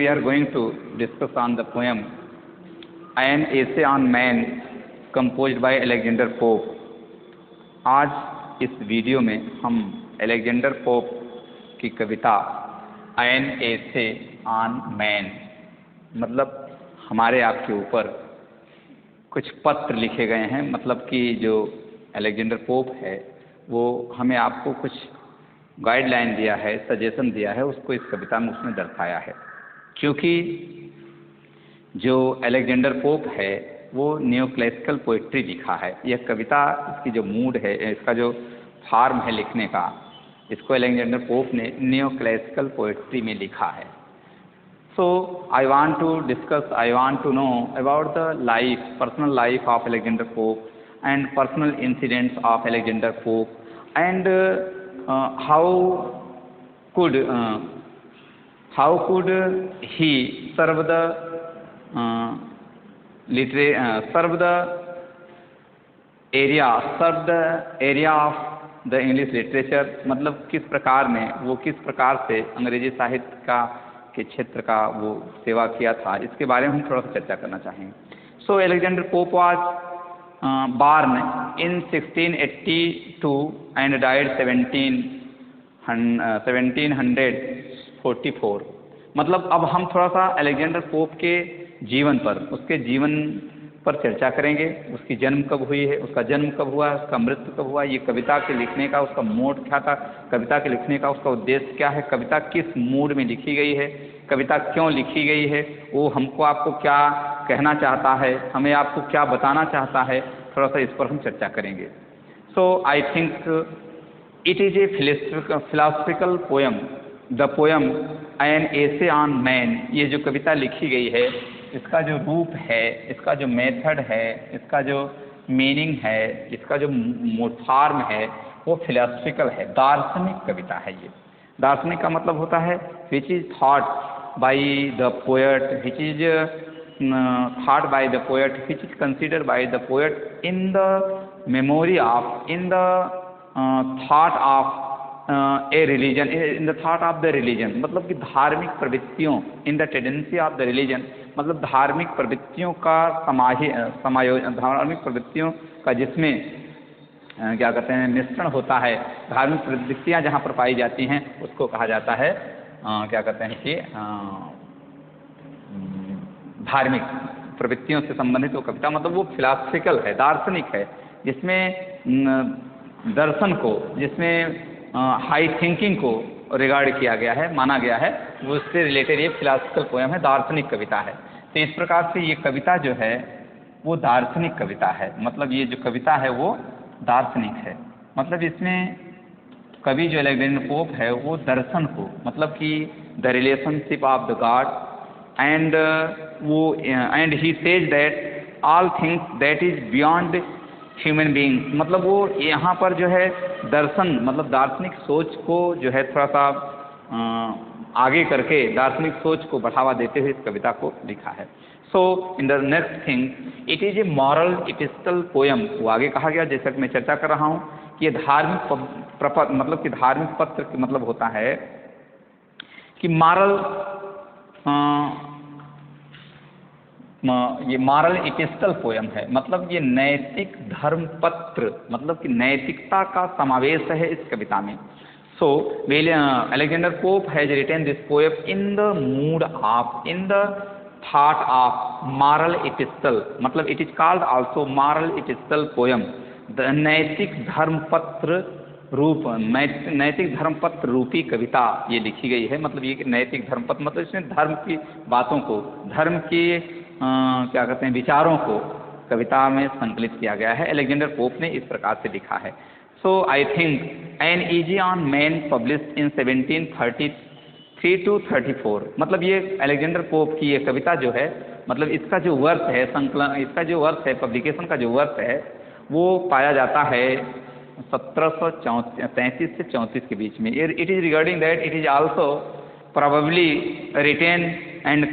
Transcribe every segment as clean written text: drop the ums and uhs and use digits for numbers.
we are going to discuss on the poem An Essay on Man composed by Alexander Pope। आज इस video में हम Alexander pope की कविता An Essay on Man मतलब हमारे आपके ऊपर कुछ पत्र लिखे गए हैं, मतलब कि जो अलेक्जेंडर पोप है वो हमें आपको कुछ गाइडलाइन दिया है, सजेशन दिया है, उसको इस कविता में उसने दर्शाया है। क्योंकि जो अलेक्जेंडर पोप है वो न्यू क्लासिकल पोइट्री लिखा है। यह कविता, इसकी जो मूड है, इसका जो फॉर्म है लिखने का, इसको अलेक्जेंडर पोप ने न्यू क्लासिकल पोइट्री में लिखा है। So I want to know about the personal life of Alexander Pope and personal incidents of Alexander Pope, and how could he serve the area of the English literature, मतलब किस प्रकार में वो किस प्रकार से अंग्रेजी साहित्य के क्षेत्र का वो सेवा किया था, इसके बारे में हम थोड़ा सा चर्चा करना चाहेंगे। So Alexander Pope was born in 1682 and died 1744। मतलब अब हम थोड़ा सा अलेक्जेंडर पोप के जीवन पर, उसके जीवन पर चर्चा करेंगे। उसकी जन्म कब हुई है, उसका जन्म कब हुआ, उसका मृत्यु कब हुआ, ये कविता के लिखने का उसका मोड क्या था, कविता के लिखने का उसका उद्देश्य क्या है, कविता किस मूड में लिखी गई है, कविता क्यों लिखी गई है, वो हमको आपको क्या कहना चाहता है, हमें आपको क्या बताना चाहता है, थोड़ा सा इस पर हम चर्चा करेंगे। So I think it is a philosophical poem, the poem an essay on man. ये जो कविता लिखी गई है, इसका जो रूप है, इसका जो मेथड है, इसका जो मीनिंग है, इसका जो फॉर्म है, वो फिलोसफिकल है, दार्शनिक कविता है। ये दार्शनिक का मतलब होता है which is thought by the poet, which is thought by the poet, which is considered by the poet in the memory of, in the thought of A religion, in the thought of the religion, मतलब कि धार्मिक प्रवृत्तियों, in the tendency of the religion, मतलब धार्मिक प्रवृत्तियों का समायोजन, धार्मिक प्रवृत्तियों का जिसमें क्या कहते हैं मिश्रण होता है, धार्मिक प्रवृत्तियाँ जहाँ पर पाई जाती हैं उसको कहा जाता है क्या कहते हैं कि धार्मिक प्रवृत्तियों से संबंधित वो कविता, मतलब वो फिलोसफिकल है, दार्शनिक है, जिसमें दर्शन को, जिसमें हाई थिंकिंग को रिगार्ड किया गया है, माना गया है, वो उससे रिलेटेड ये फिलोसफिकल पोएम है, दार्शनिक कविता है। तो इस प्रकार से ये कविता जो है वो दार्शनिक कविता है, मतलब ये जो कविता है वो दार्शनिक है। मतलब इसमें कवि जो अलेक्जेंडर पोप है वो दर्शन को, मतलब कि the relationship of the God and and he says that all things that is beyond human beings, मतलब वो यहाँ पर जो है दर्शन, मतलब दार्शनिक सोच को जो है थोड़ा सा आगे करके दार्शनिक सोच को बढ़ावा देते हुए इस कविता को लिखा है। So in the next thing it is a moral epistle poem. वो आगे कहा गया, जैसा कि मैं चर्चा कर रहा हूँ कि ये धार्मिक मतलब कि धार्मिक पत्र मतलब होता है कि ये मॉरल इपिस्टल पोएम है, मतलब ये नैतिक धर्म पत्र, मतलब कि नैतिकता का समावेश है इस कविता में। So Alexander Pope has written this poem in the mood of, in the thought of moral epistle, मतलब it is called also moral epistle poem, the नैतिक धर्मपत्र रूप, नैतिक धर्मपत्र रूपी कविता ये लिखी गई है। मतलब ये नैतिक धर्मपत्र, मतलब इसमें धर्म की बातों को, धर्म की क्या कहते हैं विचारों को कविता में संकलित किया गया है। अलेक्जेंडर पोप ने इस प्रकार से लिखा है। So I think an essay on man published in 1733 to 34, मतलब ये अलेक्जेंडर पोप की ये कविता जो है, मतलब इसका जो वर्ष है, संकलन, इसका जो वर्ष है, पब्लिकेशन का जो वर्ष है, वो पाया जाता है 1733 से 34 के बीच में। It is regarding that it is also probably written and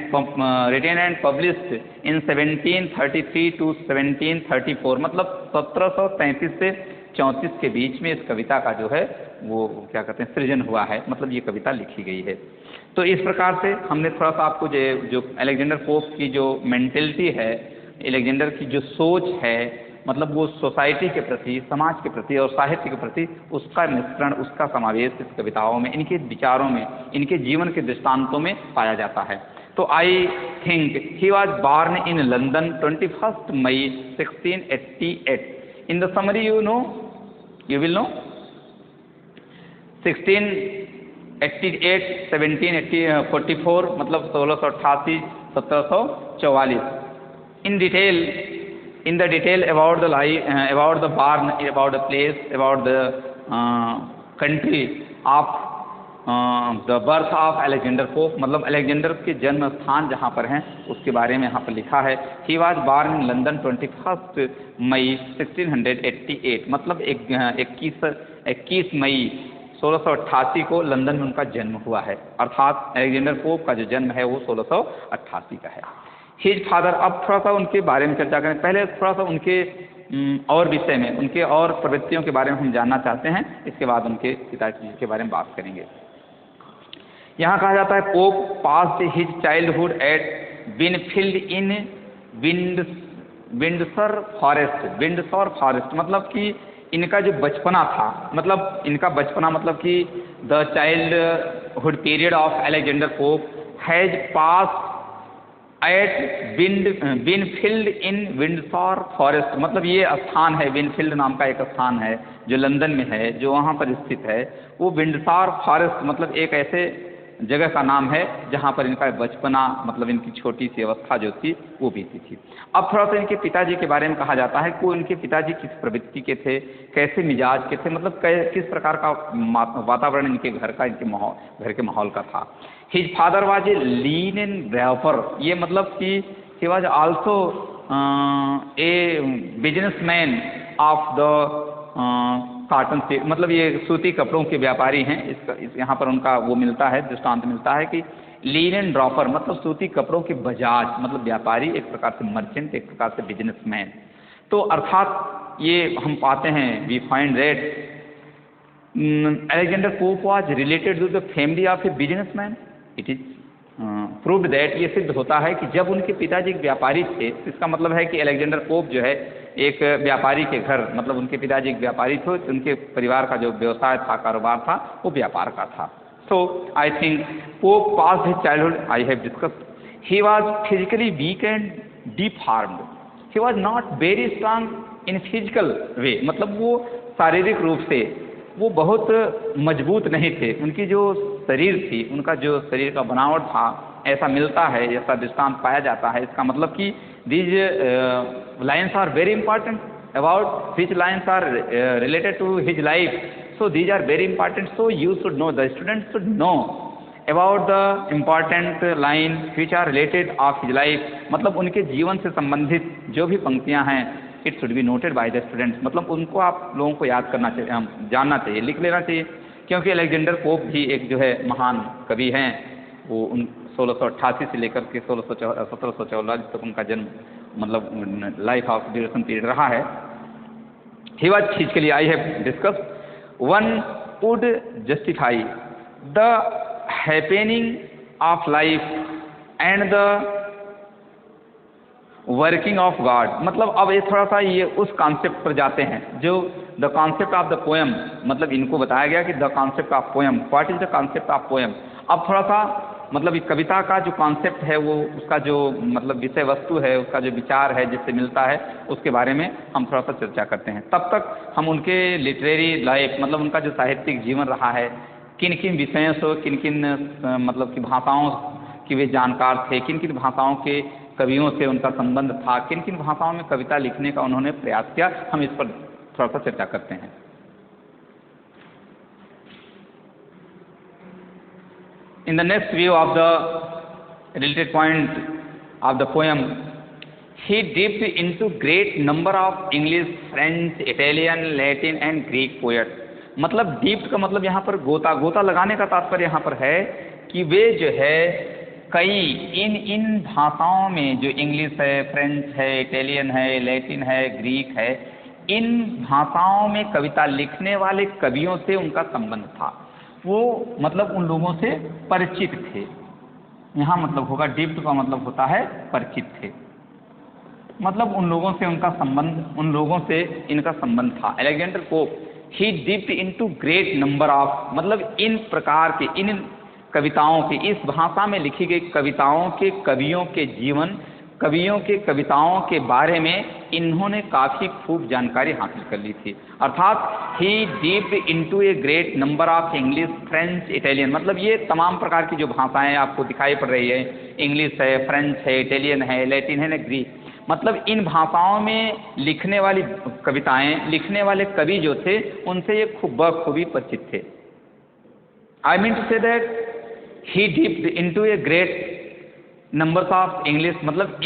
published in 1733 to 1734, मतलब 1733 से 34 के बीच में इस कविता का जो है वो क्या कहते हैं सृजन हुआ है, मतलब ये कविता लिखी गई है। तो इस प्रकार से हमने थोड़ा सा आपको जो अलेक्जेंडर पोप की जो मेंटेलिटी है, अलेक्जेंडर की जो सोच है, मतलब वो सोसाइटी के प्रति, समाज के प्रति और साहित्य के प्रति, उसका मिश्रण, उसका समावेश इस कविताओं में, इनके विचारों में, इनके जीवन के दृष्टांतों में पाया जाता है। तो I think he was born in London 21 May 1688। In the summary you will know 1688, 1744 मतलब 1688, 1744। In the detail about the life, about the barn, about the place, about the country of the birth of Alexander Pope, मतलब Alexander के जन्म स्थान जहाँ पर हैं उसके बारे में यहाँ पर लिखा है। He was born in London 21 May 1688, मतलब 21 मई 1688 को लंदन में उनका जन्म हुआ है, अर्थात अलेक्जेंडर पोप का जो जन्म है वो 1688 का है। हिज फादर, अब थोड़ा सा उनके बारे में चर्चा करें। पहले थोड़ा सा उनके और विषय में, उनके और प्रवृत्तियों के बारे में हम जानना चाहते हैं, इसके बाद उनके पिताजी के बारे में बात करेंगे। यहाँ कहा जाता है Pope passed his childhood at Winfield in Windsor forest, मतलब कि इनका जो बचपना था, मतलब इनका बचपना मतलब कि the childhood period of Alexander Pope has pass at Winfield in Windsor forest, मतलब ये स्थान है, विनफील्ड नाम का एक स्थान है जो लंदन में है, जो वहाँ पर स्थित है। वो विंडसर फॉरेस्ट मतलब एक ऐसे जगह का नाम है जहाँ पर इनका बचपना, मतलब इनकी छोटी सी अवस्था जो थी वो बीती थी। अब थोड़ा सा इनके पिताजी के बारे में कहा जाता है कि इनके पिताजी किस प्रवृत्ति के थे, कैसे मिजाज के थे, मतलब किस प्रकार का वातावरण इनके घर का, घर के माहौल का था। His father was a linen draper, ये मतलब कि he was also a businessman of the cotton से, मतलब ये सूती कपड़ों के व्यापारी हैं। यहाँ पर उनका वो मिलता है, दृष्टांत मिलता है कि लीन एंड ड्रॉपर मतलब सूती कपड़ों के बजाज, मतलब व्यापारी, एक प्रकार से मर्चेंट, एक प्रकार से बिजनेसमैन। तो अर्थात ये हम पाते हैं, we find that Alexander Pope was related to the family of a businessman. It is proved that, ये सिद्ध होता है कि जब उनके पिताजी एक व्यापारी थे, इसका मतलब है कि अलेक्जेंडर पोप जो है एक व्यापारी के घर, मतलब उनके पिताजी एक व्यापारी थे, उनके परिवार का जो व्यवसाय था, कारोबार था, वो व्यापार का था। So I think Pope pass his childhood, I have discussed, he was physically weak and deformed, he was not very strong in physical way, मतलब वो शारीरिक रूप से वो बहुत मजबूत नहीं थे। उनकी जो शरीर थी, उनका जो शरीर का बनावट था, ऐसा मिलता है, ऐसा दृष्टांत पाया जाता है। इसका मतलब कि these lines are very important about which lines are related to his life, so these are very important, so you should know, the students should know about the important line which are related of his life, मतलब उनके जीवन से संबंधित जो भी पंक्तियां हैं, it should be noted by the students, मतलब उनको आप लोगों को याद करना चाहिए, जानना चाहिए, लिख लेना चाहिए, क्योंकि अलेक्जेंडर पोप भी एक जो है महान कवि हैं। वो 1688 से लेकर के 1744 तक उनका जन्म, मतलब लाइफ ऑफ ड्यूरेशन पीरियड रहा है। ही was physically, I have discuss, one would justify the happening of life and the working of God, मतलब अब ये थोड़ा सा ये उस कॉन्सेप्ट पर जाते हैं जो the concept of the poem, मतलब इनको बताया गया कि the concept of poem, what is the concept of poem. अब थोड़ा सा मतलब इस कविता का जो कॉन्सेप्ट है, वो उसका जो मतलब विषय वस्तु है, उसका जो विचार है जिससे मिलता है, उसके बारे में हम थोड़ा सा चर्चा करते हैं। तब तक हम उनके लिटरेरी लाइफ, मतलब उनका जो साहित्यिक जीवन रहा है, किन किन विषयों से, किन किन मतलब की भाषाओं की वे जानकार थे, किन किन भाषाओं के कवियों से उनका संबंध था, किन किन भाषाओं में कविता लिखने का उन्होंने प्रयास किया, हम इस पर थोड़ा सा चर्चा करते हैं। In the next view of the related point of the poem, he dipped into great number of English, French, Italian, Latin and Greek poets. मतलब डिप्ट का मतलब यहाँ पर गोता लगाने का तात्पर्य यहाँ पर है कि वे जो है कई इन भाषाओं में, जो इंग्लिश है, फ्रेंच है, इटालियन है, लैटिन है, ग्रीक है, इन भाषाओं में कविता लिखने वाले कवियों से उनका संबंध था। वो मतलब उन लोगों से परिचित थे। यहाँ मतलब होगा डिप्ड का मतलब होता है परिचित थे, मतलब उन लोगों से उनका संबंध, उन लोगों से इनका संबंध था। Alexander pope he dipped into great number of, मतलब इन प्रकार के, इन कविताओं के, इस भाषा में लिखी गई कविताओं के कवियों के जीवन, कवियों के कविताओं के बारे में इन्होंने काफ़ी खूब जानकारी हासिल कर ली थी। अर्थात he dipped into a great number of English, French, Italian, मतलब ये तमाम प्रकार की जो भाषाएं आपको दिखाई पड़ रही है, इंग्लिश है, फ्रेंच है, इटालियन है, लैटिन है ना, ग्रीक, मतलब इन भाषाओं में लिखने वाली कविताएं, लिखने वाले कवि जो थे उनसे ये बखूबी परिचित थे। I mean to say that he dipped into a great numbers of English, मतलब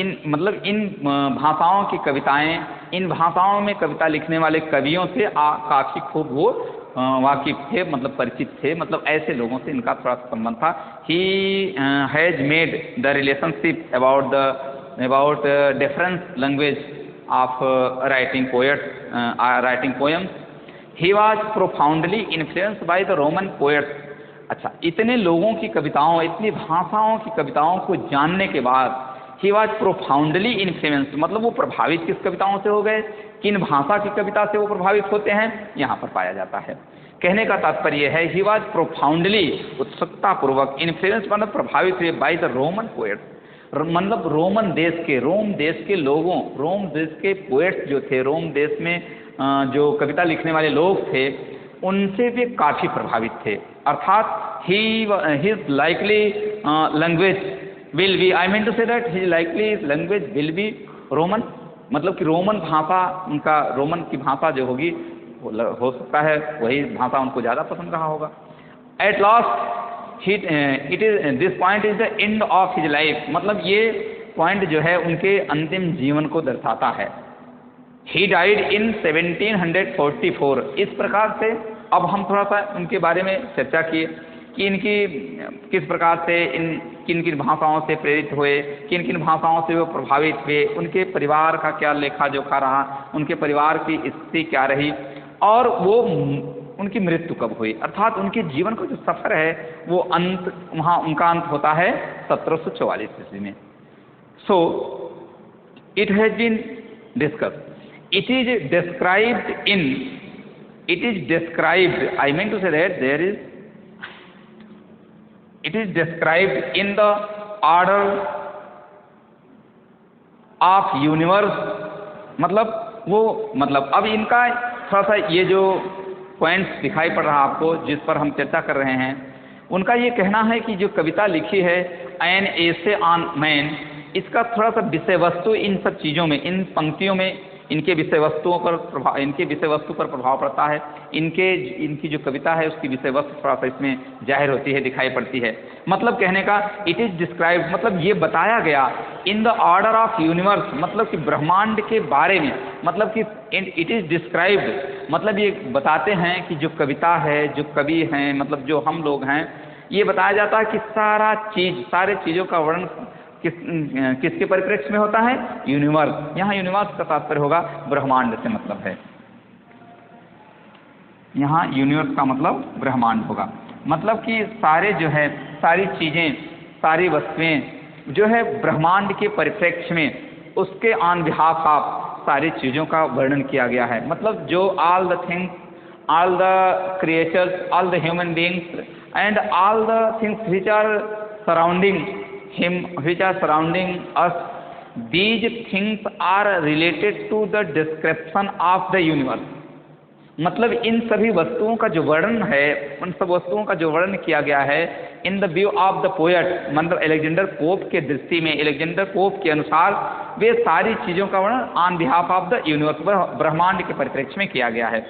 इन भाषाओं की कविताएं, इन भाषाओं में कविता लिखने वाले कवियों से काफ़ी खूब वो वाकिफ थे, मतलब परिचित थे, मतलब ऐसे लोगों से इनका थोड़ा संबंध था। He has made the relationship about different language of writing poems. He was profoundly influenced by the Roman poets. अच्छा, इतने लोगों की कविताओं, इतनी भाषाओं की कविताओं को जानने के बाद ही वॉज प्रोफाउंडली इन्फ्लुएंस्ड, मतलब वो प्रभावित किस कविताओं से हो गए, किन भाषा की कविता से वो प्रभावित होते हैं, यहाँ पर पाया जाता है। कहने का तात्पर्य है ही वॉज प्रोफाउंडली, उत्सुकतापूर्वक, इन्फ्लुएंस मतलब प्रभावित हुए, बाय द रोमन पोएट्स, मतलब रोम देश के लोगों, रोम देश के पोएट्स जो थे, रोम देश में जो कविता लिखने वाले लोग थे, उनसे वे काफ़ी प्रभावित थे। अर्थात his likely language will be, I mean to say that his likely language will be Roman, मतलब कि रोमन भाषा, उनका रोमन की भाषा जो होगी हो सकता है वही भाषा उनको ज़्यादा पसंद रहा होगा। At last it is this point is the end of his life, मतलब ये पॉइंट जो है उनके अंतिम जीवन को दर्शाता है। He died in 1744। इस प्रकार से अब हम थोड़ा सा उनके बारे में चर्चा किए कि इनकी किस प्रकार से किन किन भाषाओं से प्रेरित हुए, किन किन भाषाओं से वो प्रभावित हुए, उनके परिवार का क्या लेखा जोखा रहा, उनके परिवार की स्थिति क्या रही, और वो उनकी मृत्यु कब हुई, अर्थात उनके जीवन का जो सफ़र है वो अंत, वहाँ उनका अंत होता है 1744 ईस्वी में। So it has been discuss, it is described, I mean to say that it is described in the order of universe, मतलब अब इनका थोड़ा सा ये जो पॉइंट्स दिखाई पड़ रहा आपको जिस पर हम चर्चा कर रहे हैं, उनका ये कहना है कि जो कविता लिखी है एन एसे ऑन मैन, इसका थोड़ा सा विषय वस्तु इन सब चीज़ों में, इन पंक्तियों में इनके विषय वस्तुओं पर प्रभाव, इनके विषय वस्तु पर प्रभाव पड़ता है, इनकी जो कविता है उसकी विषय वस्तु थोड़ा सा इसमें जाहिर होती है, दिखाई पड़ती है। मतलब कहने का इट इज़ डिस्क्राइब्ड, मतलब ये बताया गया in the order of universe, मतलब कि ब्रह्मांड के बारे में, मतलब कि इट इज़ डिस्क्राइब्ड, मतलब ये बताते हैं कि जो कविता है, जो कवि हैं, मतलब जो हम लोग हैं, ये बताया जाता है कि सारे चीज़ों का वर्णन किसके परिप्रेक्ष्य में होता है, यूनिवर्स। यहाँ यूनिवर्स का तात्पर्य होगा ब्रह्मांड से मतलब है, यहाँ यूनिवर्स का मतलब ब्रह्मांड होगा, मतलब कि सारे जो है, सारी चीज़ें, सारी वस्तुएं जो है ब्रह्मांड के परिप्रेक्ष्य में, उसके ऑन बिहाफ ऑफ सारी चीज़ों का वर्णन किया गया है। मतलब जो all the things, all the creatures, all the human beings and all the things which are surrounding him, which are surrounding us, these things are related to the description of the universe। मतलब इन सभी वस्तुओं का जो वर्णन है, उन सब वस्तुओं का जो वर्णन किया गया है in the view of the poet, मतलब अलेक्जेंडर पोप के दृष्टि में, अलेक्जेंडर पोप के अनुसार वे सारी चीज़ों का वर्णन on behalf of the universe, ब्रह्मांड के परिप्रेक्ष्य में किया गया है।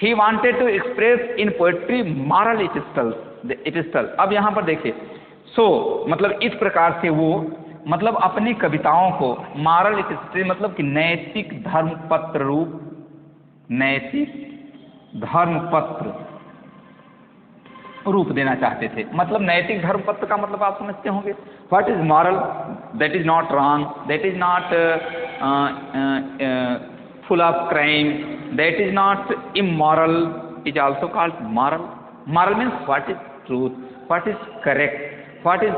He wanted to express in poetry moral epistle. अब यहाँ पर देखिए, मतलब इस प्रकार से वो, मतलब अपनी कविताओं को मॉरल इटिस्ट्री, मतलब कि नैतिक धर्मपत्र रूप, नैतिक धर्मपत्र रूप देना चाहते थे। मतलब नैतिक धर्मपत्र का मतलब आप समझते होंगे, what is moral, that is not wrong, that is not full of crime, that is not immoral, is also called moral. Moral means what is truth, what is correct, what is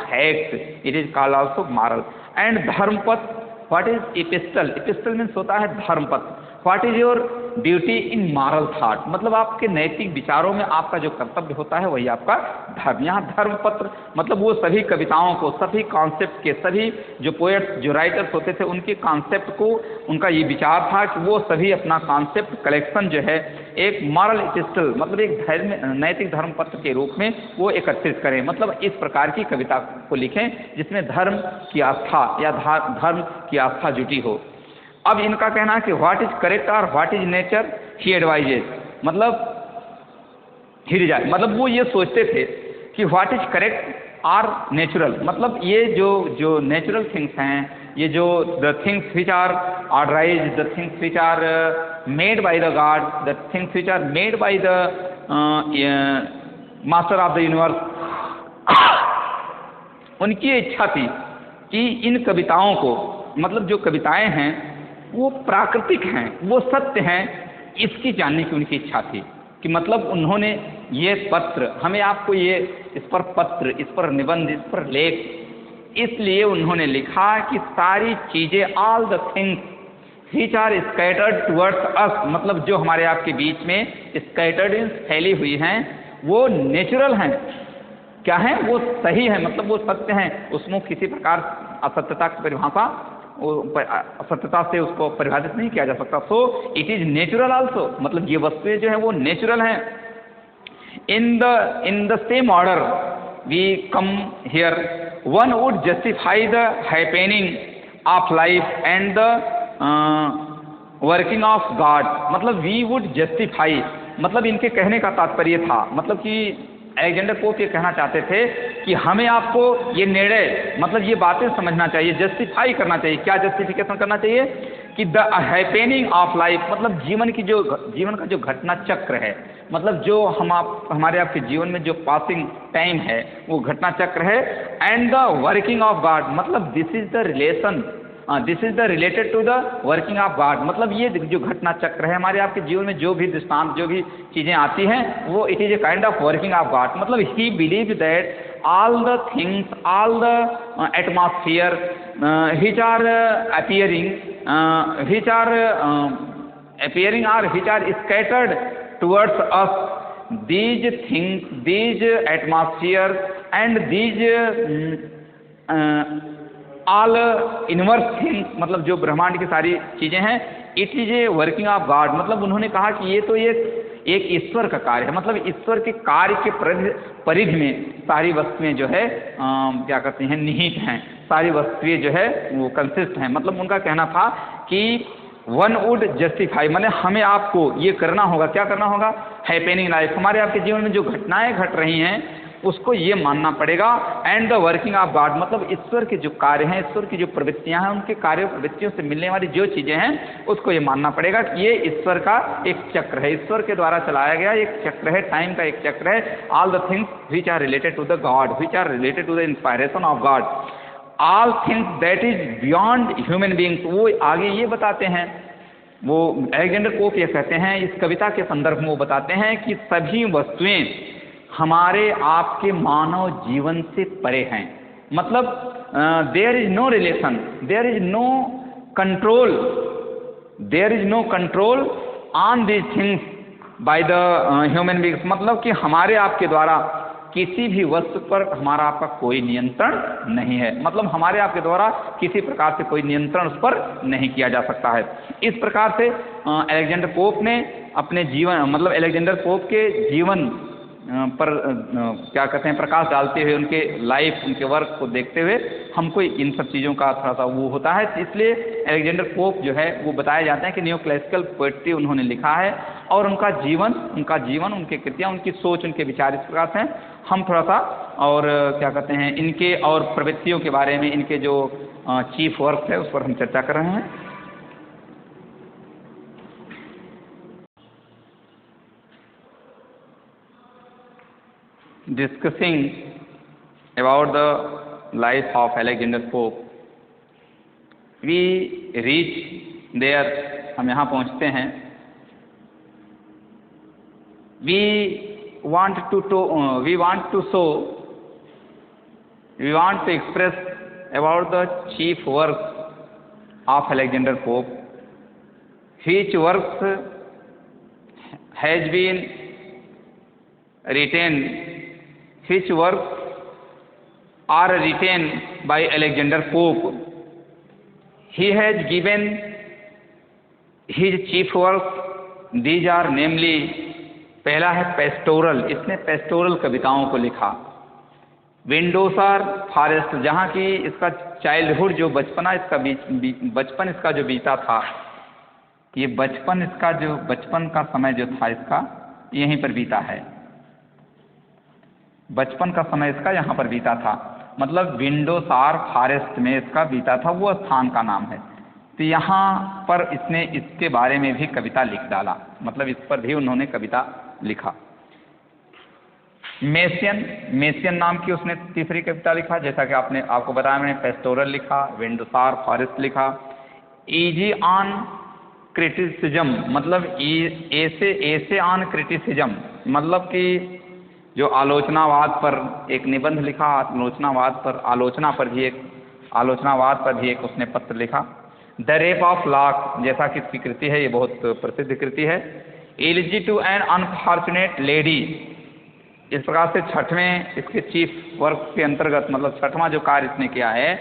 fact, it is called also moral. And dharmapath, what is epistle, epistle means होता है Dharmapath, what is your duty in moral thought, मतलब आपके नैतिक विचारों में आपका जो कर्तव्य होता है वही आपका धर्म। यहाँ धर्मपत्र मतलब वो सभी कविताओं को, सभी कॉन्सेप्ट के, सभी जो पोएट्स जो राइटर्स होते थे उनके कॉन्सेप्ट को, उनका ये विचार था कि वो सभी अपना कॉन्सेप्ट कलेक्शन जो है एक मॉरल एपिस्टल मतलब एक धर्म नैतिक धर्म पत्र के रूप में वो एकत्रित करें, मतलब इस प्रकार की कविता को लिखें जिसमें धर्म की आस्था या धर्म की आस्था जुटी हो। अब इनका कहना है कि व्हाट इज करेक्ट और what is nature he advises, मतलब वो ये सोचते थे कि व्हाट इज करेक्ट और नेचुरल, मतलब ये जो नेचुरल थिंग्स हैं, ये जो the things which are orderise, the things which are made by the God, the things which are made by the master of the universe, उनकी इच्छा थी कि इन कविताओं को, मतलब जो कविताएं हैं वो प्राकृतिक हैं, वो सत्य हैं, इसकी जानने की उनकी इच्छा थी कि मतलब उन्होंने ये पत्र हमें आपको ये इस पर पत्र, इस पर निबंध, इस पर लेख इसलिए उन्होंने लिखा कि सारी चीज़ें all the things which are scattered towards us, मतलब जो हमारे आपके बीच में स्कैटर्ड फैली हुई हैं वो नेचुरल हैं, क्या हैं, वो सही है, मतलब वो सत्य हैं, उसमें किसी प्रकार असत्यता की परिभाषा असत्यता से उसको परिभाषित नहीं किया जा सकता। So it is natural also, मतलब ये वस्तुएं जो है वो नेचुरल हैं। In the same order we come here, one would justify the happening of life and the working of God, मतलब वी वुड जस्टिफाई, मतलब इनके कहने का तात्पर्य था, मतलब कि अलेक्जेंडर पोप ये कहना चाहते थे कि हमें आपको ये निर्णय, मतलब ये बातें समझना चाहिए, जस्टिफाई करना चाहिए। क्या जस्टिफिकेशन करना चाहिए कि द हैपनिंग ऑफ लाइफ, मतलब जीवन का जो घटना चक्र है, मतलब जो हमारे आपके जीवन में जो पासिंग टाइम है वो घटना चक्र है, and the working of God, मतलब this is the relation, this is the related to the working of God, मतलब ये जो घटना चक्र है हमारे आपके जीवन में जो भी दृष्टांत, जो भी चीज़ें आती हैं वो it is a kind of working of God, मतलब he believe that all the things, all the atmosphere which are appearing or which are scattered towards us, these things, these atmosphere and these all inverse things, मतलब जो ब्रह्मांड की सारी चीज़ें हैं, it is a working of God, मतलब उन्होंने कहा कि ये तो एक ईश्वर का कार्य है, मतलब ईश्वर के कार्य के परिधि में सारी वस्तुएं जो है क्या कहते हैं निहित हैं, सारी वस्तुएं जो है वो कंसिस्ट हैं, मतलब उनका कहना था कि वन वुड जस्टिफाई, मैंने हमें आपको ये करना होगा, क्या करना होगा, हैपनिंग लाइफ, हमारे आपके जीवन में जो घटनाएं घट रही हैं उसको ये मानना पड़ेगा, and the working of God, मतलब ईश्वर के जो कार्य हैं, ईश्वर की जो प्रवृत्तियां हैं, उनके कार्य प्रवृत्तियों से मिलने वाली जो चीज़ें हैं उसको ये मानना पड़ेगा कि ये ईश्वर का एक चक्र है, ईश्वर के द्वारा चलाया गया एक चक्र है, टाइम का एक चक्र है। All the things which are related to the God, which are related to the inspiration of God, all things that is beyond human beings, वो आगे ये बताते हैं, वो अलेक्जेंडर पोप ये कहते हैं इस कविता के संदर्भ में, वो बताते हैं कि सभी वस्तुएं हमारे आपके मानव जीवन से परे हैं, मतलब there is no relation, there is no control on these things by the human beings, मतलब कि हमारे आपके द्वारा किसी भी वस्तु पर हमारा आपका कोई नियंत्रण नहीं है, मतलब हमारे आपके द्वारा किसी प्रकार से कोई नियंत्रण उस पर नहीं किया जा सकता है। इस प्रकार से अलेक्जेंडर पोप ने अपने जीवन, मतलब अलेक्जेंडर पोप के जीवन पर क्या कहते हैं प्रकाश डालते हुए, उनके लाइफ, उनके वर्क को देखते हुए हमको इन सब चीज़ों का थोड़ा सा वो होता है, इसलिए अलेक्जेंडर पोप जो है वो बताए जाते हैं कि न्यू क्लासिकल पोएट्री उन्होंने लिखा है, और उनका जीवन, उनकी कृतियाँ, उनकी सोच, उनके विचार इस प्रकार से हैं। हम थोड़ा सा और क्या कहते हैं इनके और प्रवृत्तियों के बारे में, इनके जो चीफ वर्क है उस पर हम चर्चा कर रहे हैं। Discussing about the life of Alexander Pope, we reach there, हम यहाँ पहुँचते हैं, we want to express about the chief works of Alexander Pope, which works has been written, which works are written by Alexander Pope. He has given his chief works. These are namely, पहला है pastoral, इसने pastoral कविताओं को लिखा। विंडोसर forest, जहाँ की इसका childhood जो बचपना इसका बचपन इसका जो बीता था, ये बचपन का समय जो था इसका यहीं पर बीता है, बचपन का समय इसका यहाँ पर बीता था, मतलब विंडोसार फॉरेस्ट में इसका बीता था, वो स्थान का नाम है। तो यहाँ पर इसने इसके बारे में भी कविता लिख डाला, मतलब इस पर भी उन्होंने कविता लिखा। मेसियन नाम की उसने तीसरी कविता लिखा, जैसा कि आपको बताया मैंने, पेस्टोरल लिखा, विंडोसार फॉरेस्ट लिखा। इजी ऑन क्रिटिसिज्म, मतलब ऐसे ऑन क्रिटिसिज्म, मतलब कि जो आलोचनावाद पर एक निबंध लिखा, आलोचनावाद पर भी एक उसने पत्र लिखा। द रेप ऑफ लॉक, जैसा कि इसकी कृति है, ये बहुत प्रसिद्ध कृति है। Elegy to an unfortunate lady, इस प्रकार से छठवें इसके चीफ वर्क के अंतर्गत, मतलब छठवां जो कार्य इसने किया है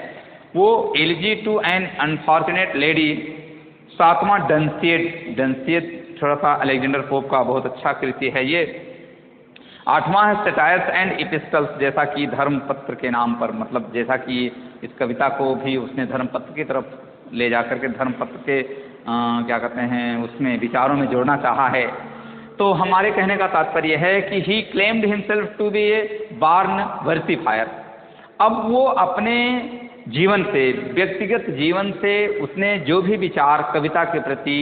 वो elegy to an unfortunate lady. सातवां डंसियट थोड़ा सा अलेक्जेंडर पोप का बहुत अच्छा कृति है ये। आठवां है सेटायर्स एंड इपिस्टल्स, जैसा कि धर्मपत्र के नाम पर, मतलब जैसा कि इस कविता को भी उसने धर्मपत्र की तरफ ले जाकर के धर्मपत्र के क्या कहते हैं उसमें विचारों में जोड़ना चाहा है। तो हमारे कहने का तात्पर्य है कि he claimed himself to be a born versifier. अब वो अपने जीवन से, व्यक्तिगत जीवन से उसने जो भी विचार कविता के प्रति,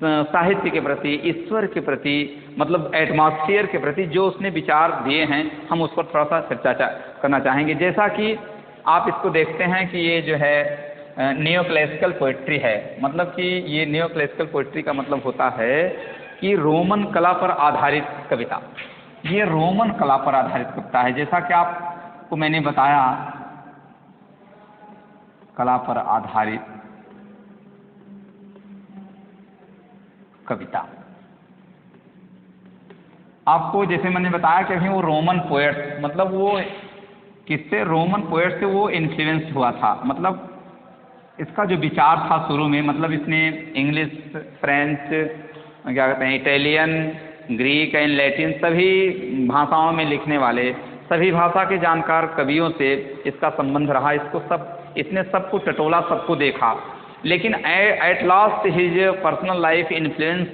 साहित्य के प्रति, ईश्वर के प्रति, मतलब एटमॉस्फेयर के प्रति जो उसने विचार दिए हैं, हम उस पर थोड़ा सा चर्चा करना चाहेंगे। जैसा कि आप इसको देखते हैं कि ये जो है नियो क्लासिकल पोइट्री है, मतलब कि ये नियो क्लासिकल पोइट्री का मतलब होता है कि रोमन कला पर आधारित कविता। ये रोमन कला पर आधारित कविता है, जैसा कि आपको मैंने बताया, कला पर आधारित कविता। आपको जैसे मैंने बताया कि वो रोमन पोएट, मतलब वो किससे, रोमन पोएट से वो इन्फ्लुएंस हुआ था। मतलब इसका जो विचार था शुरू में, मतलब इसने इंग्लिश, फ्रेंच, क्या कहते हैं, इटालियन, ग्रीक एंड लैटिन सभी भाषाओं में लिखने वाले, सभी भाषा के जानकार कवियों से इसका संबंध रहा। इसने सबको टटोला, सबको देखा, लेकिन at last his personal life influence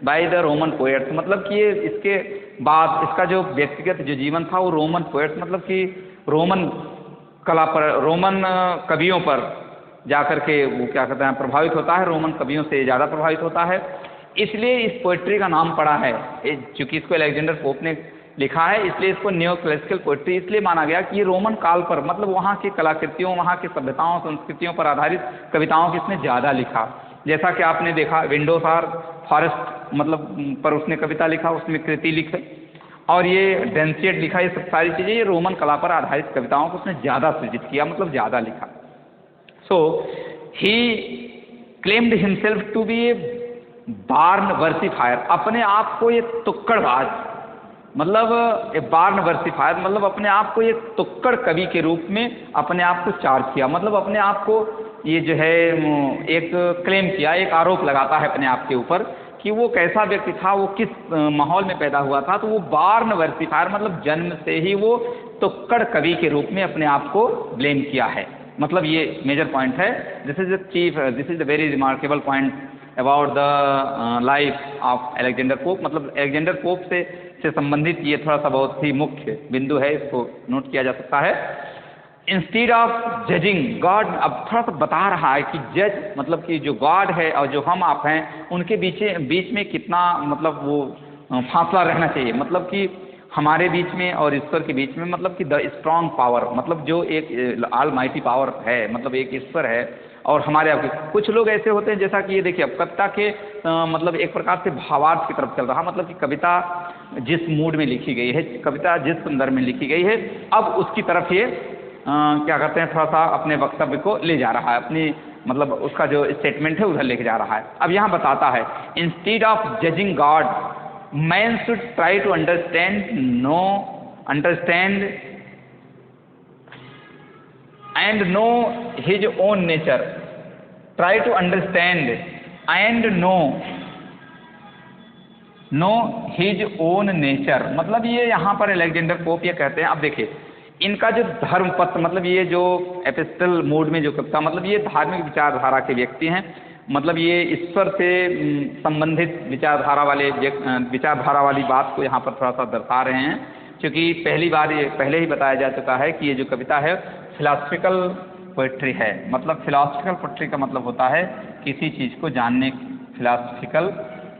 by the Roman poets, मतलब कि ये इसके बाद इसका जो व्यक्तिगत जो जीवन था वो रोमन पोएट्स, मतलब कि रोमन कला पर, रोमन कवियों पर जाकर के वो क्या कहते हैं प्रभावित होता है, रोमन कवियों से ज़्यादा प्रभावित होता है। इसलिए इस पोइट्री का नाम पड़ा है, चूँकि इसको अलेक्जेंडर पोप ने लिखा है, इसलिए इसको न्यो क्लासिकल पोइट्री इसलिए माना गया कि ये रोमन काल पर, मतलब वहाँ की कलाकृतियों, वहाँ की सभ्यताओं, संस्कृतियों पर आधारित कविताओं की इसने ज़्यादा लिखा। जैसा कि आपने देखा, विंडोसार फॉरेस्ट मतलब पर उसने कविता लिखा, उसमें कृति लिखे, और ये डेंसियट लिखा, ये सब सारी चीज़ें ये रोमन कला पर आधारित कविताओं को उसने ज़्यादा सृजित किया, मतलब ज़्यादा लिखा। So he claimed himself to be a born versifier, अपने आप को ये तुक्कड़बाज, मतलब ए बॉर्न वर्सिफायर, मतलब अपने आप को एक तुक्कड़ कवि के रूप में अपने आप को चार्ज किया, मतलब अपने आप को ये जो है एक क्लेम किया, एक आरोप लगाता है अपने आप के ऊपर कि वो कैसा व्यक्ति था, वो किस माहौल में पैदा हुआ था। तो वो बॉर्न वर्सिफायर, मतलब जन्म से ही वो तुक्कड़ कवि के रूप में अपने आप को ब्लेम किया है। मतलब ये मेजर पॉइंट है। This is the very remarkable point about the life of Alexander pope. मतलब अलेक्जेंडर पोप से संबंधित ये थोड़ा सा बहुत ही मुख्य बिंदु है, इसको नोट किया जा सकता है। इंस्टीड ऑफ जजिंग गॉड, अब थोड़ा सा बता रहा है कि जज मतलब कि जो गॉड है और जो हम आप हैं उनके बीच में कितना मतलब वो फासला रहना चाहिए। मतलब कि हमारे बीच में और ईश्वर के बीच में, मतलब कि द स्ट्रॉन्ग पावर, मतलब जो एक ऑल माइटी पावर है, मतलब एक ईश्वर है और हमारे आपके कुछ लोग ऐसे होते हैं, जैसा कि ये देखिए अब कविता के मतलब एक प्रकार से भावार्थ की तरफ चल रहा, मतलब कि कविता जिस मूड में लिखी गई है, कविता जिस संदर्भ में लिखी गई है, अब उसकी तरफ ये क्या कहते हैं, थोड़ा सा अपने वक्तव्य को ले जा रहा है, अपनी मतलब उसका जो स्टेटमेंट है उधर लेके जा रहा है। अब यहाँ बताता है, instead of judging God man should try to understand and know his own nature, try to understand and know his own nature। मतलब ये यहाँ पर अलेक्जेंडर पोप ये कहते हैं, अब देखिए इनका जो धर्म पत्र, मतलब ये जो एपिस्टल मूड में जो कविता, मतलब ये धार्मिक विचारधारा के व्यक्ति हैं, मतलब ये ईश्वर से संबंधित विचारधारा वाली बात को यहाँ पर थोड़ा सा दर्शा रहे हैं, क्योंकि पहली बार ये पहले ही बताया जा चुका है कि ये जो कविता है फिलॉसफिकल पोइट्री है। मतलब फिलॉसफिकल पोइट्री का मतलब होता है किसी चीज़ को जानने, फिलॉसफिकल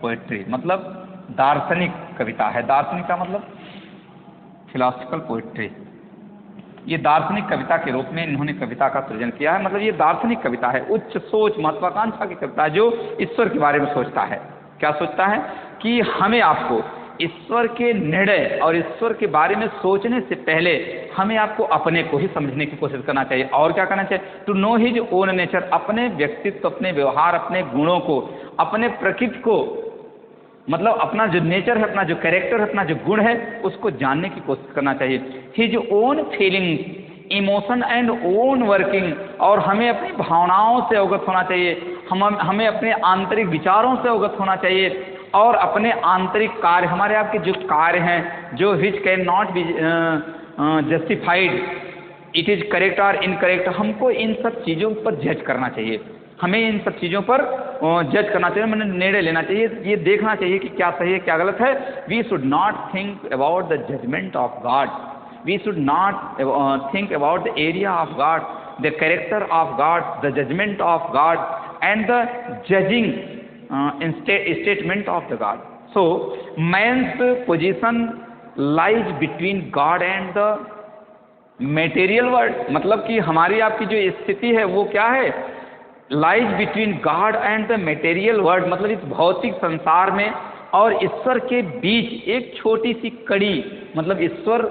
पोइट्री मतलब दार्शनिक कविता है। दार्शनिक का मतलब फिलॉसफिकल पोइट्री, ये दार्शनिक कविता के रूप में इन्होंने कविता का सृजन किया है। मतलब ये दार्शनिक कविता है, उच्च सोच महत्वाकांक्षा की कविता है, जो ईश्वर के बारे में सोचता है। क्या सोचता है कि हमें आपको ईश्वर के निर्णय और ईश्वर के बारे में सोचने से पहले हमें आपको अपने को ही समझने की कोशिश करना चाहिए। और क्या करना चाहिए, to know his own nature, अपने व्यक्तित्व, अपने व्यवहार, अपने गुणों को, अपने प्रकृति को, मतलब अपना जो नेचर है, अपना जो कैरेक्टर है, अपना जो गुण है, उसको जानने की कोशिश करना चाहिए। His own feelings, emotion and own working, और हमें अपनी भावनाओं से अवगत होना चाहिए, हमें अपने आंतरिक विचारों से अवगत होना चाहिए, और अपने आंतरिक कार्य, हमारे आपके जो कार्य हैं, जो which can not be justified, it is correct और इनकरेक्ट, हमको इन सब चीज़ों पर जज करना चाहिए, हमें इन सब चीज़ों पर जज करना चाहिए, मैंने निर्णय लेना चाहिए, ये देखना चाहिए कि क्या सही है क्या गलत है। We should not think about the judgement of God, we should not think about the area of God, the character of God, the judgement of God and the judging statement of the God. So man's position lies between God and the material world, मतलब कि हमारी आपकी जो स्थिति है वो क्या है, lies between God and the material world, मतलब इस भौतिक संसार में और ईश्वर के बीच एक छोटी सी कड़ी, मतलब ईश्वर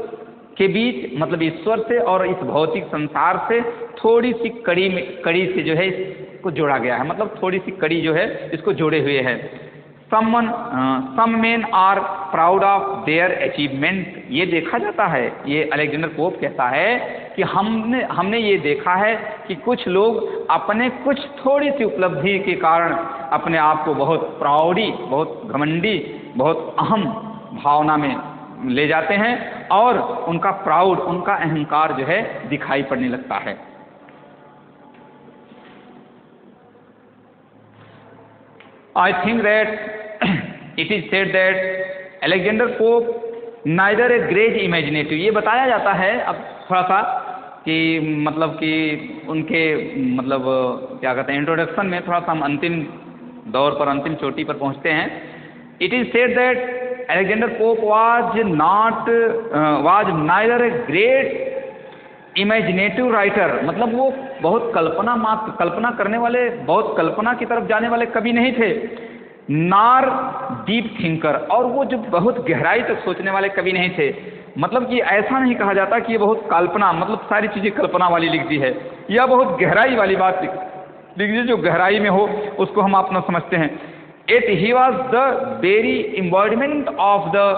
के बीच, मतलब ईश्वर से और इस भौतिक संसार से थोड़ी सी कड़ी से जो है इसको जोड़ा गया है, मतलब थोड़ी सी कड़ी जो है इसको जोड़े हुए है। Some men are proud of their achievement, ये देखा जाता है, ये अलेक्जेंडर पोप कहता है कि हमने ये देखा है कि कुछ लोग अपने कुछ थोड़ी सी उपलब्धि के कारण अपने आप को बहुत प्राउडी, बहुत घमंडी, बहुत अहम भावना में ले जाते हैं और उनका प्राउड, उनका अहंकार जो है दिखाई पड़ने लगता है। I think that it is said that Alexander Pope neither a great imaginative, ये बताया जाता है अब थोड़ा सा कि मतलब कि उनके मतलब क्या कहते हैं इंट्रोडक्शन में थोड़ा सा हम अंतिम दौर पर, अंतिम चोटी पर पहुंचते हैं। It is said that Alexander Pope was neither a great imaginative writer, मतलब वो बहुत कल्पना करने वाले, बहुत कल्पना की तरफ जाने वाले कवि नहीं थे, नार डीप थिंकर, और वो जो बहुत गहराई तक सोचने वाले कवि नहीं थे। मतलब कि ऐसा नहीं कहा जाता कि ये बहुत कल्पना, मतलब सारी चीज़ें कल्पना वाली लिख दी है, या बहुत गहराई वाली बात लिख दी, जो गहराई में हो उसको हम अपना समझते हैं। It he was the very embodiment of the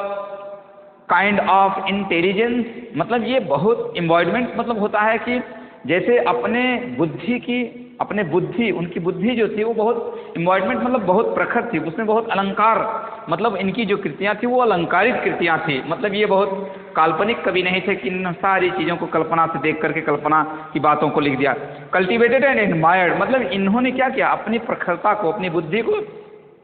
kind of intelligence, मतलब ये बहुत एम्बॉडीमेंट मतलब होता है कि जैसे उनकी बुद्धि जो थी वो बहुत एम्बॉडीमेंट मतलब बहुत प्रखर थी, उसमें बहुत अलंकार, मतलब इनकी जो कृतियाँ थी वो अलंकारित कृतियाँ थी। मतलब ये बहुत काल्पनिक कवि नहीं थे कि इन सारी चीज़ों को कल्पना से देख करके कल्पना की बातों को लिख दिया। कल्टिवेटेड एंड एडमायर्ड, मतलब इन्होंने क्या किया, अपनी प्रखरता को, अपनी बुद्धि को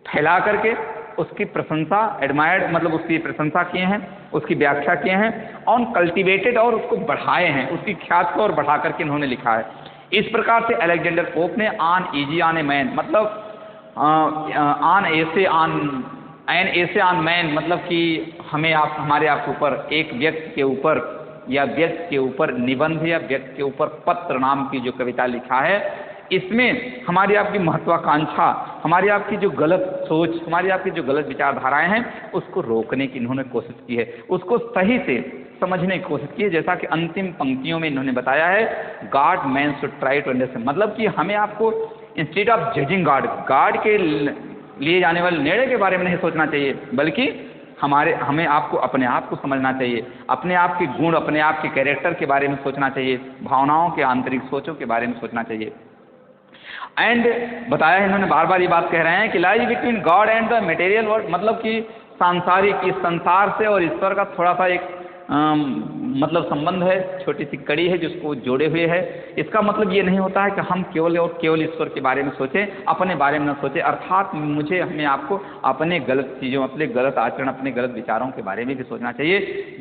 फैला करके उसकी प्रशंसा, एडमायर्ड मतलब उसकी प्रशंसा किए हैं, उसकी व्याख्या किए हैं, ऑन कल्टिवेटेड, और उसको बढ़ाए हैं, उसकी ख्याति को और बढ़ा करके इन्होंने लिखा है। इस प्रकार से अलेक्जेंडर पोप ने on easy on a man, मतलब ऑन ऐसे ऑन एन ऐसे ऑन मैन मतलब कि हमारे आपके ऊपर एक व्यक्ति के ऊपर या व्यक्ति के ऊपर निबंध या व्यक्ति के ऊपर पत्र नाम की जो कविता लिखा है, इसमें हमारी आपकी महत्वाकांक्षा, हमारी आपकी जो गलत सोच, हमारी आपकी जो गलत विचारधाराएं हैं, उसको रोकने की इन्होंने कोशिश की है, उसको सही से समझने की कोशिश की है। जैसा कि अंतिम पंक्तियों में इन्होंने बताया है, God man should try to understand, मतलब कि हमें आपको इंस्टेड ऑफ जजिंग गॉड के लिए जाने वाले निर्णय के बारे में नहीं सोचना चाहिए, बल्कि हमें आपको अपने आप को समझना चाहिए, अपने आप के गुण, अपने आप के कैरेक्टर के बारे में सोचना चाहिए, भावनाओं के आंतरिक सोचों के बारे में सोचना चाहिए। एंड बताया है इन्होंने, बार बार ये बात कह रहे हैं कि lies between God and the material world, मतलब कि सांसारिक, इस संसार से और ईश्वर का थोड़ा सा एक मतलब संबंध है, छोटी सी कड़ी है जिसको जोड़े हुए है। इसका मतलब ये नहीं होता है कि हम केवल और केवल ईश्वर के बारे में सोचें, अपने बारे में न सोचें, अर्थात हमें आपको अपने गलत चीज़ों, अपने गलत आचरण, अपने गलत विचारों के बारे में भी सोचना चाहिए,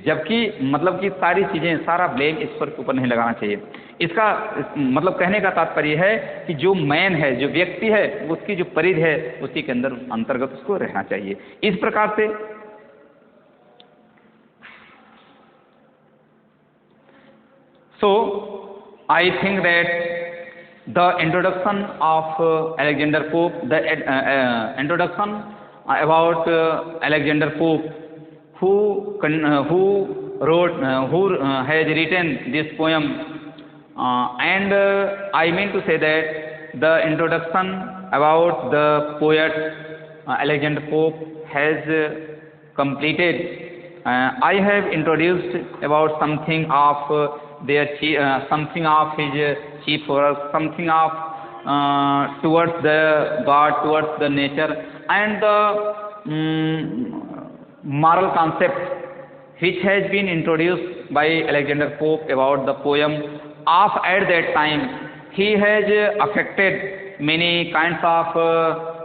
जबकि मतलब कि सारी चीज़ें, सारा ब्लेम ईश्वर के ऊपर नहीं लगाना चाहिए। इसका मतलब कहने का तात्पर्य है कि जो मैन है, जो व्यक्ति है, उसकी जो परिधि है, उसी के अंदर अंतर्गत उसको रहना चाहिए। इस प्रकार से So, I think that the introduction of Alexander Pope, the introduction about Alexander Pope, who has written this poem, and I mean to say that the introduction about the poet Alexander Pope has completed. I have introduced about something of something of his chief work, something of towards the God, towards the nature, and the moral concept which has been introduced by Alexander Pope about the poem of at that time. He has affected many kinds of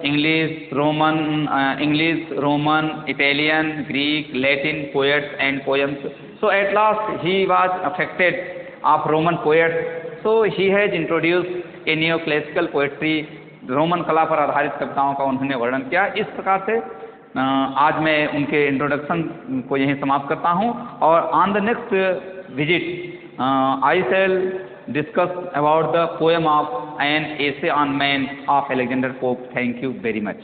English, Roman, Italian, Greek, Latin poets and poems. So at last he was affected of Roman poets. So he has introduced a neoclassical poetry, Roman कला पर आधारित कविताओं का उन्होंने वर्णन किया। इस प्रकार से आज मैं उनके इंट्रोडक्शन को यहीं समाप्त करता हूं, और on the next visit I shall discuss about the poem of An Essay on Man of Alexander Pope. Thank you very much.